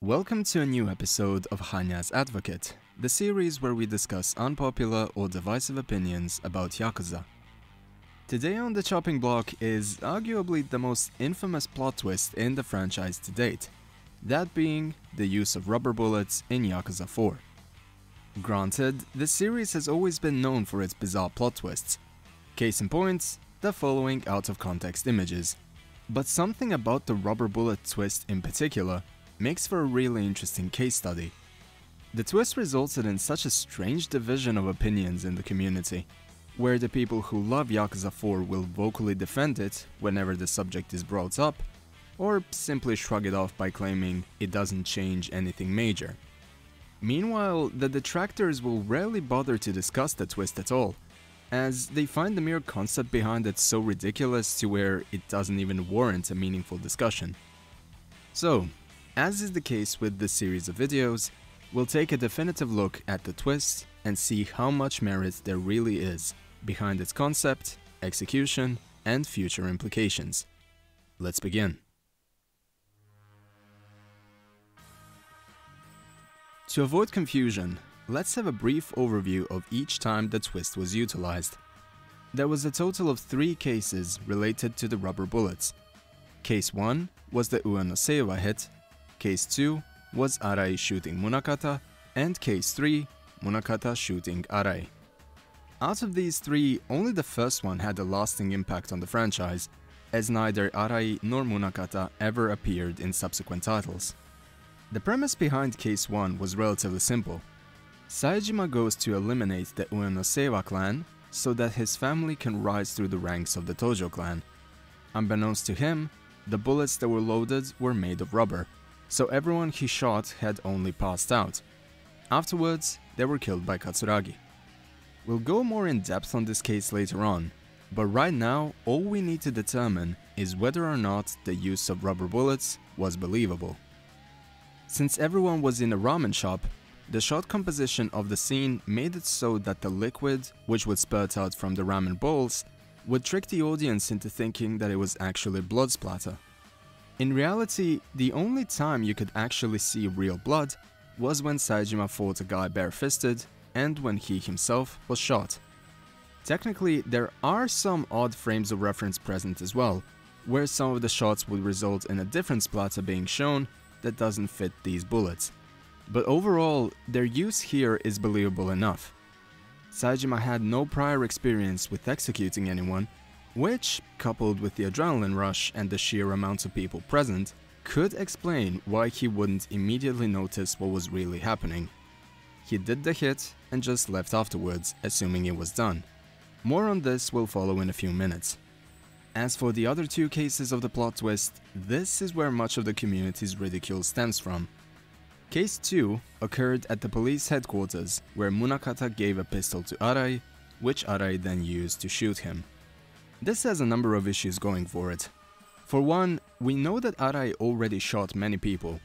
Welcome to a new episode of Hanya's Advocate, the series where we discuss unpopular or divisive opinions about Yakuza. Today on the chopping block is arguably the most infamous plot twist in the franchise to date, that being the use of rubber bullets in Yakuza 4. Granted, the series has always been known for its bizarre plot twists. Case in point, the following out-of-context images. But something about the rubber bullet twist in particular makes for a really interesting case study. The twist resulted in such a strange division of opinions in the community, where the people who love Yakuza 4 will vocally defend it whenever the subject is brought up, or simply shrug it off by claiming it doesn't change anything major. Meanwhile, the detractors will rarely bother to discuss the twist at all, as they find the mere concept behind it so ridiculous to where it doesn't even warrant a meaningful discussion. So, as is the case with this series of videos, we'll take a definitive look at the twist and see how much merit there really is behind its concept, execution, and future implications. Let's begin. To avoid confusion, let's have a brief overview of each time the twist was utilized. There was a total of 3 cases related to the rubber bullets. Case 1 was the Ue no Seiwa hit, Case 2 was Arai shooting Munakata, and Case 3, Munakata shooting Arai. Out of these 3, only the first one had a lasting impact on the franchise, as neither Arai nor Munakata ever appeared in subsequent titles. The premise behind Case 1 was relatively simple. Saejima goes to eliminate the Ue no Seiwa clan so that his family can rise through the ranks of the Tojo clan. Unbeknownst to him, the bullets that were loaded were made of rubber, so everyone he shot had only passed out. Afterwards, they were killed by Katsuragi. We'll go more in depth on this case later on, but right now all we need to determine is whether or not the use of rubber bullets was believable. Since everyone was in a ramen shop, the shot composition of the scene made it so that the liquid, which would spurt out from the ramen bowls, would trick the audience into thinking that it was actually blood splatter. In reality, the only time you could actually see real blood was when Saejima fought a guy bare-fisted and when he himself was shot. Technically, there are some odd frames of reference present as well, where some of the shots would result in a different splatter being shown that doesn't fit these bullets. But overall, their use here is believable enough. Saejima had no prior experience with executing anyone, which, coupled with the adrenaline rush and the sheer amount of people present, could explain why he wouldn't immediately notice what was really happening. He did the hit and just left afterwards, assuming it was done. More on this will follow in a few minutes. As for the other 2 cases of the plot twist, this is where much of the community's ridicule stems from. Case 2 occurred at the police headquarters, where Munakata gave a pistol to Arai, which Arai then used to shoot him. This has a number of issues going for it. For one, we know that Arai already shot many people,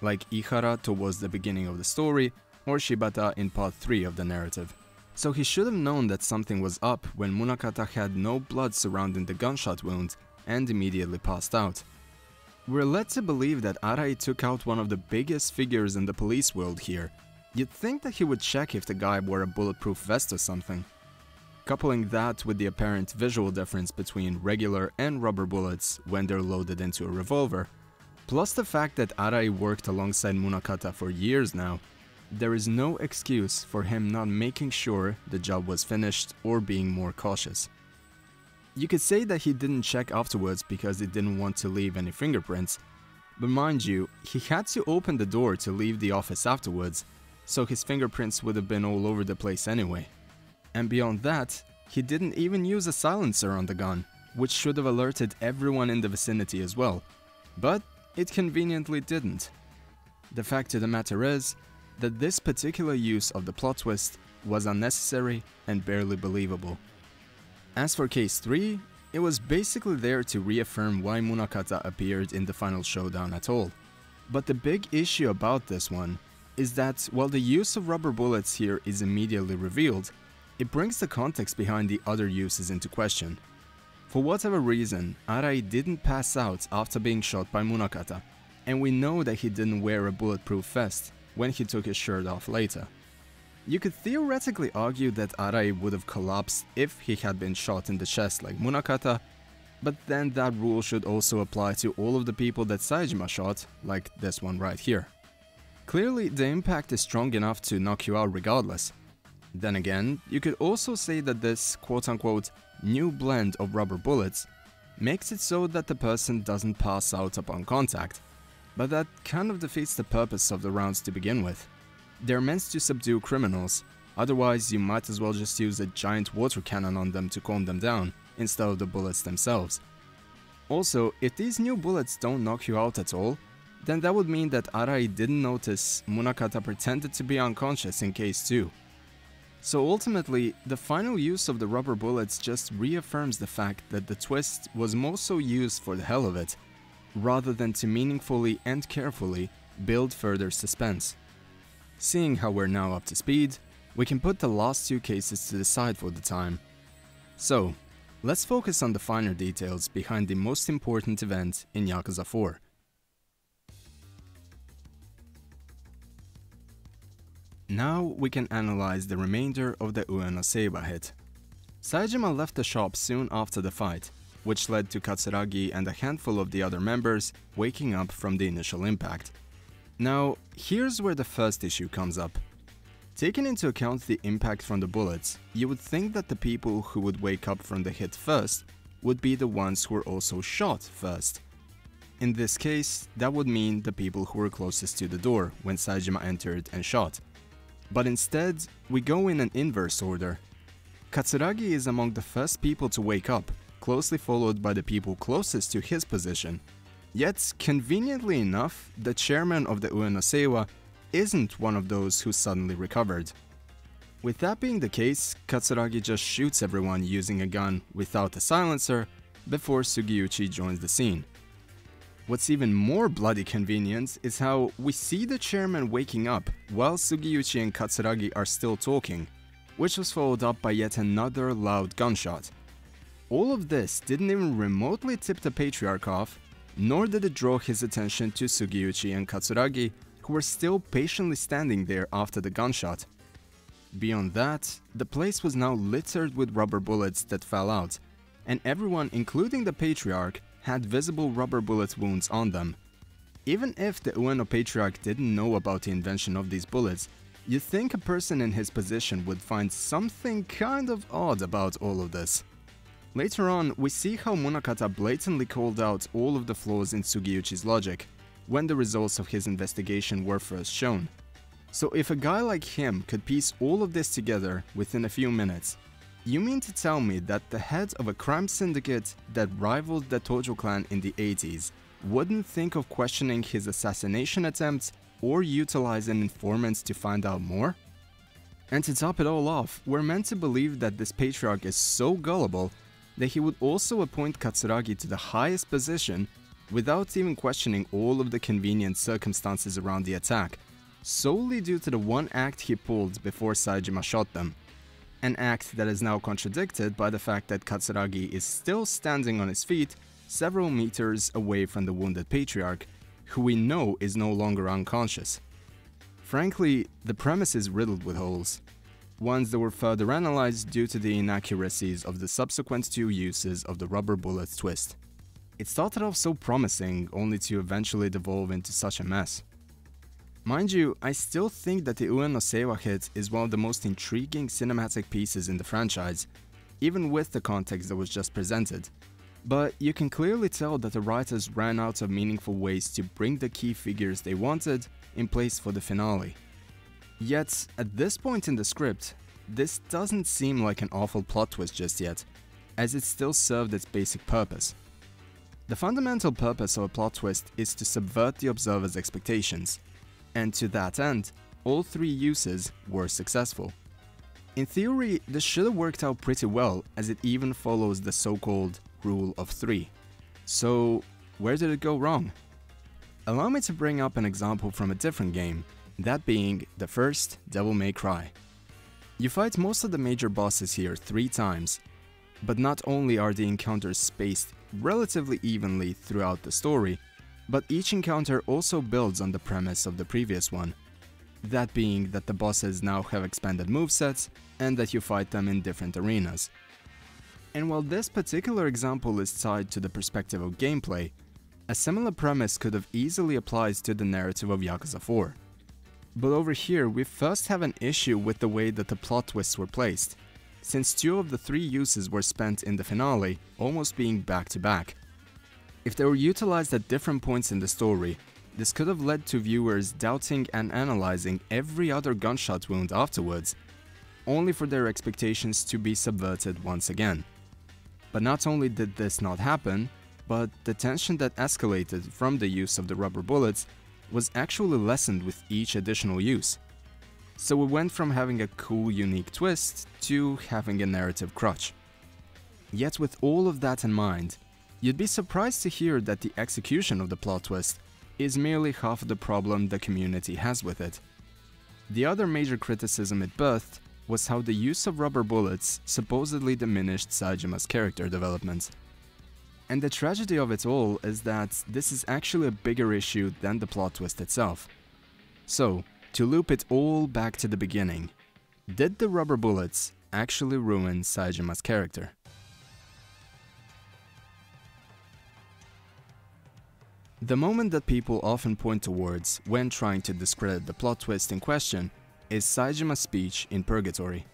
like Ihara towards the beginning of the story, or Shibata in part 3 of the narrative. So he should have known that something was up when Munakata had no blood surrounding the gunshot wound and immediately passed out. We're led to believe that Arai took out one of the biggest figures in the police world here. You'd think that he would check if the guy wore a bulletproof vest or something. Coupling that with the apparent visual difference between regular and rubber bullets when they're loaded into a revolver, plus the fact that Arai worked alongside Munakata for years now, there is no excuse for him not making sure the job was finished or being more cautious. You could say that he didn't check afterwards because he didn't want to leave any fingerprints, but mind you, he had to open the door to leave the office afterwards, so his fingerprints would have been all over the place anyway. And beyond that, he didn't even use a silencer on the gun, which should have alerted everyone in the vicinity as well, but it conveniently didn't. The fact of the matter is that this particular use of the plot twist was unnecessary and barely believable. As for Case 3, it was basically there to reaffirm why Munakata appeared in the final showdown at all. But the big issue about this one is that while the use of rubber bullets here is immediately revealed, it brings the context behind the other uses into question. For whatever reason, Arai didn't pass out after being shot by Munakata, and we know that he didn't wear a bulletproof vest when he took his shirt off later. You could theoretically argue that Arai would have collapsed if he had been shot in the chest like Munakata, but then that rule should also apply to all of the people that Saejima shot, like this one right here. Clearly, the impact is strong enough to knock you out regardless. Then again, you could also say that this quote-unquote new blend of rubber bullets makes it so that the person doesn't pass out upon contact, but that kind of defeats the purpose of the rounds to begin with. They're meant to subdue criminals, otherwise you might as well just use a giant water cannon on them to calm them down, instead of the bullets themselves. Also, if these new bullets don't knock you out at all, then that would mean that Arai didn't notice Munakata pretended to be unconscious in case 2. So ultimately, the final use of the rubber bullets just reaffirms the fact that the twist was more so used for the hell of it, rather than to meaningfully and carefully build further suspense. Seeing how we're now up to speed, we can put the last 2 cases to the side for the time. So, let's focus on the finer details behind the most important event in Yakuza 4. Now we can analyze the remainder of the Ueno Seiba hit. Saejima left the shop soon after the fight, which led to Katsuragi and a handful of the other members waking up from the initial impact. Now, here's where the first issue comes up. Taking into account the impact from the bullets, you would think that the people who would wake up from the hit first would be the ones who were also shot first. In this case, that would mean the people who were closest to the door when Saejima entered and shot. But instead, we go in an inverse order. Katsuragi is among the first people to wake up, closely followed by the people closest to his position. Yet, conveniently enough, the chairman of the Ueno Seiwa isn't one of those who suddenly recovered. With that being the case, Katsuragi just shoots everyone using a gun without a silencer before Sugiuchi joins the scene. What's even more bloody convenient is how we see the chairman waking up while Sugiuchi and Katsuragi are still talking, which was followed up by yet another loud gunshot. All of this didn't even remotely tip the patriarch off, nor did it draw his attention to Sugiuchi and Katsuragi, who were still patiently standing there after the gunshot. Beyond that, the place was now littered with rubber bullets that fell out, and everyone, including the patriarch, had visible rubber bullet wounds on them. Even if the Ueno patriarch didn't know about the invention of these bullets, you'd think a person in his position would find something kind of odd about all of this. Later on, we see how Munakata blatantly called out all of the flaws in Sugiuchi's logic, when the results of his investigation were first shown. So if a guy like him could piece all of this together within a few minutes, you mean to tell me that the head of a crime syndicate that rivaled the Tojo clan in the 80s wouldn't think of questioning his assassination attempts or utilizing informants to find out more? And to top it all off, we're meant to believe that this patriarch is so gullible that he would also appoint Katsuragi to the highest position without even questioning all of the convenient circumstances around the attack, solely due to the one act he pulled before Saejima shot them. An act that is now contradicted by the fact that Katsuragi is still standing on his feet several meters away from the wounded patriarch, who we know is no longer unconscious. Frankly, the premise is riddled with holes, ones that were further analyzed due to the inaccuracies of the subsequent 2 uses of the rubber bullet twist. It started off so promising, only to eventually devolve into such a mess. Mind you, I still think that the Ueno Seiwa hit is one of the most intriguing cinematic pieces in the franchise, even with the context that was just presented. But you can clearly tell that the writers ran out of meaningful ways to bring the key figures they wanted in place for the finale. Yet, at this point in the script, this doesn't seem like an awful plot twist just yet, as it still served its basic purpose. The fundamental purpose of a plot twist is to subvert the observer's expectations, and to that end, all 3 uses were successful. In theory, this should have worked out pretty well, as it even follows the so-called Rule of 3. So, where did it go wrong? Allow me to bring up an example from a different game, that being the first Devil May Cry. You fight most of the major bosses here 3 times, but not only are the encounters spaced relatively evenly throughout the story, but each encounter also builds on the premise of the previous one. That being that the bosses now have expanded movesets and that you fight them in different arenas. And while this particular example is tied to the perspective of gameplay, a similar premise could have easily applied to the narrative of Yakuza 4. But over here, we first have an issue with the way that the plot twists were placed, since 2 of the 3 uses were spent in the finale, almost being back to back. If they were utilized at different points in the story, this could have led to viewers doubting and analyzing every other gunshot wound afterwards, only for their expectations to be subverted once again. But not only did this not happen, but the tension that escalated from the use of the rubber bullets was actually lessened with each additional use. So we went from having a cool, unique twist to having a narrative crutch. Yet with all of that in mind, you'd be surprised to hear that the execution of the plot twist is merely half of the problem the community has with it. The other major criticism it birthed was how the use of rubber bullets supposedly diminished Saejima's character development. And the tragedy of it all is that this is actually a bigger issue than the plot twist itself. So, to loop it all back to the beginning, did the rubber bullets actually ruin Saejima's character? The moment that people often point towards when trying to discredit the plot twist in question is Saejima's speech in Purgatory.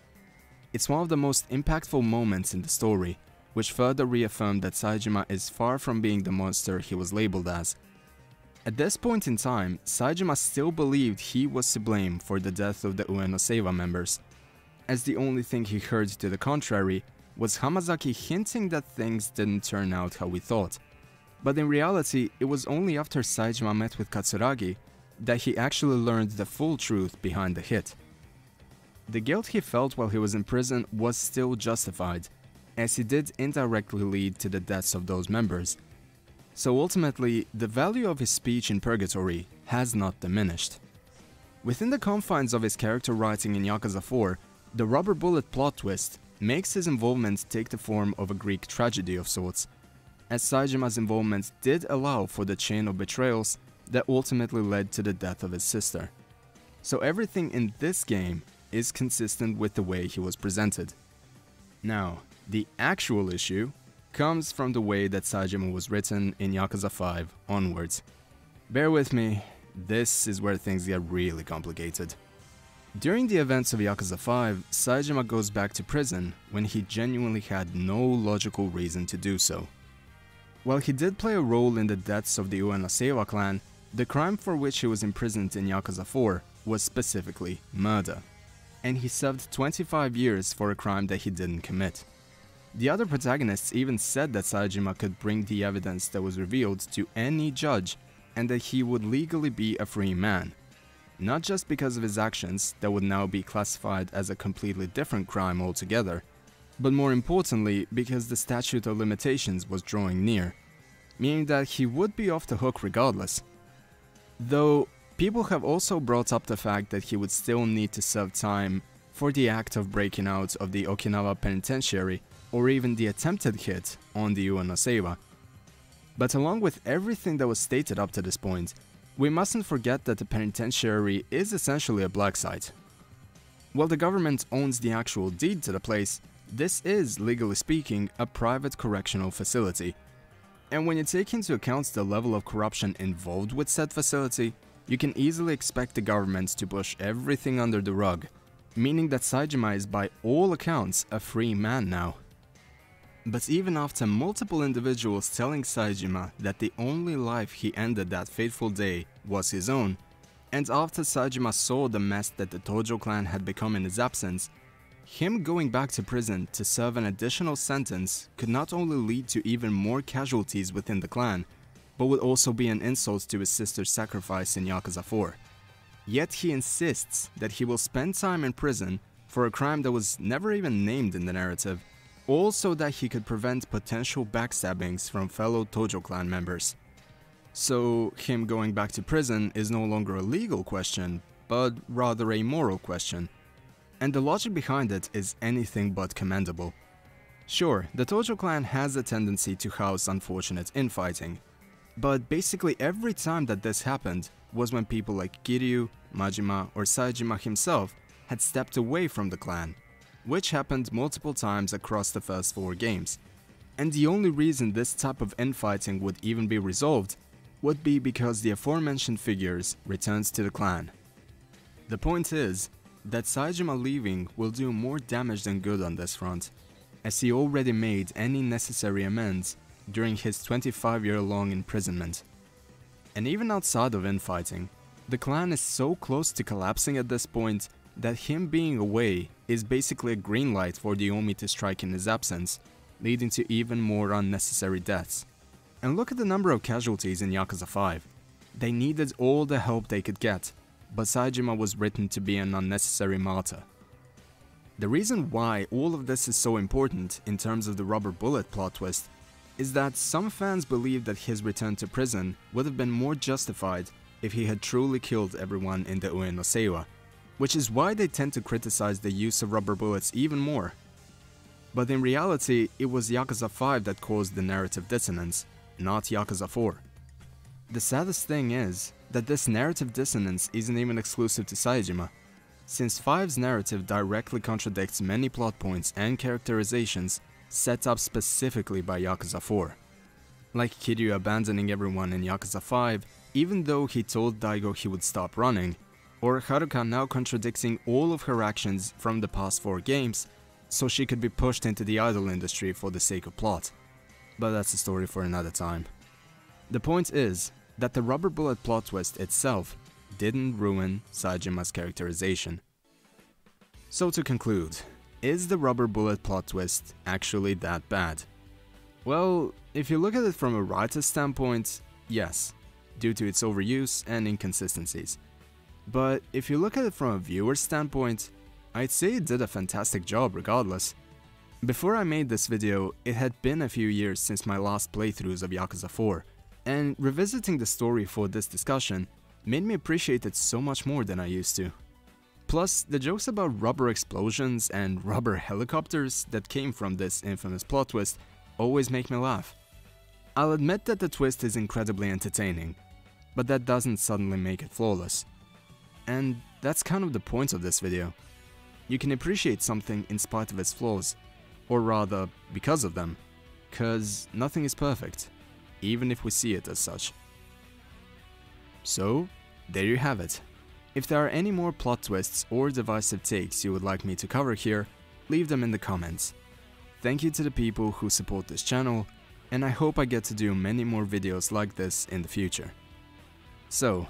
It's one of the most impactful moments in the story, which further reaffirmed that Saejima is far from being the monster he was labeled as. At this point in time, Saejima still believed he was to blame for the death of the Ueno Seiwa members, as the only thing he heard to the contrary was Hamazaki hinting that things didn't turn out how we thought. But in reality, it was only after Saejima met with Katsuragi that he actually learned the full truth behind the hit. The guilt he felt while he was in prison was still justified, as he did indirectly lead to the deaths of those members. So ultimately, the value of his speech in Purgatory has not diminished. Within the confines of his character writing in Yakuza 4, the rubber bullet plot twist makes his involvement take the form of a Greek tragedy of sorts, as Saejima's involvement did allow for the chain of betrayals that ultimately led to the death of his sister. So everything in this game is consistent with the way he was presented. Now, the actual issue comes from the way that Saejima was written in Yakuza 5 onwards. Bear with me, this is where things get really complicated. During the events of Yakuza 5, Saejima goes back to prison when he genuinely had no logical reason to do so. While he did play a role in the deaths of the Ueno Seiwa clan, the crime for which he was imprisoned in Yakuza 4 was specifically murder, and he served 25 years for a crime that he didn't commit. The other protagonists even said that Saejima could bring the evidence that was revealed to any judge and that he would legally be a free man. Not just because of his actions that would now be classified as a completely different crime altogether, but more importantly because the statute of limitations was drawing near, meaning that he would be off the hook regardless. Though, people have also brought up the fact that he would still need to serve time for the act of breaking out of the Okinawa penitentiary or even the attempted hit on the Ueno Seiwa. But along with everything that was stated up to this point, we mustn't forget that the penitentiary is essentially a black site. While the government owns the actual deed to the place, this is, legally speaking, a private correctional facility. And when you take into account the level of corruption involved with said facility, you can easily expect the government to push everything under the rug, meaning that Saejima is by all accounts a free man now. But even after multiple individuals telling Saejima that the only life he ended that fateful day was his own, and after Saejima saw the mess that the Tojo clan had become in his absence, him going back to prison to serve an additional sentence could not only lead to even more casualties within the clan, but would also be an insult to his sister's sacrifice in Yakuza 4. Yet he insists that he will spend time in prison for a crime that was never even named in the narrative, all so that he could prevent potential backstabbings from fellow Tojo clan members. So him going back to prison is no longer a legal question, but rather a moral question. And the logic behind it is anything but commendable. Sure, the Tojo clan has a tendency to house unfortunate infighting, But basically every time that this happened was when people like Kiryu, Majima or Saejima himself had stepped away from the clan, which happened multiple times across the first 4 games. And the only reason this type of infighting would even be resolved would be because the aforementioned figures returned to the clan. The point is that Saejima leaving will do more damage than good on this front, as he already made any necessary amends during his 25-year-long imprisonment. And even outside of infighting, the clan is so close to collapsing at this point that him being away is basically a green light for the Omi to strike in his absence, leading to even more unnecessary deaths. And look at the number of casualties in Yakuza 5. They needed all the help they could get, but Saejima was written to be an unnecessary martyr. The reason why all of this is so important in terms of the rubber bullet plot twist is that some fans believe that his return to prison would have been more justified if he had truly killed everyone in the Ue no Seiwa, which is why they tend to criticize the use of rubber bullets even more. But in reality, it was Yakuza 5 that caused the narrative dissonance, not Yakuza 4. The saddest thing is that this narrative dissonance isn't even exclusive to Saejima, since 5's narrative directly contradicts many plot points and characterizations set up specifically by Yakuza 4. Like Kiryu abandoning everyone in Yakuza 5 even though he told Daigo he would stop running, or Haruka now contradicting all of her actions from the past 4 games so she could be pushed into the idol industry for the sake of plot. But that's a story for another time. The point is that the rubber bullet plot twist itself didn't ruin Saejima's characterization. So to conclude, is the rubber bullet plot twist actually that bad? Well, if you look at it from a writer's standpoint, yes, due to its overuse and inconsistencies. But if you look at it from a viewer's standpoint, I'd say it did a fantastic job regardless. Before I made this video, it had been a few years since my last playthroughs of Yakuza 4, and revisiting the story for this discussion made me appreciate it so much more than I used to. Plus, the jokes about rubber explosions and rubber helicopters that came from this infamous plot twist always make me laugh. I'll admit that the twist is incredibly entertaining, but that doesn't suddenly make it flawless. And that's kind of the point of this video. You can appreciate something in spite of its flaws, or rather, because of them, cause nothing is perfect, even if we see it as such. So, there you have it. If there are any more plot twists or divisive takes you would like me to cover here, leave them in the comments. Thank you to the people who support this channel, and I hope I get to do many more videos like this in the future. So,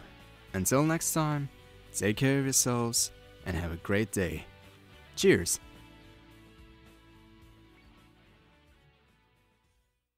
until next time, take care of yourselves and have a great day. Cheers!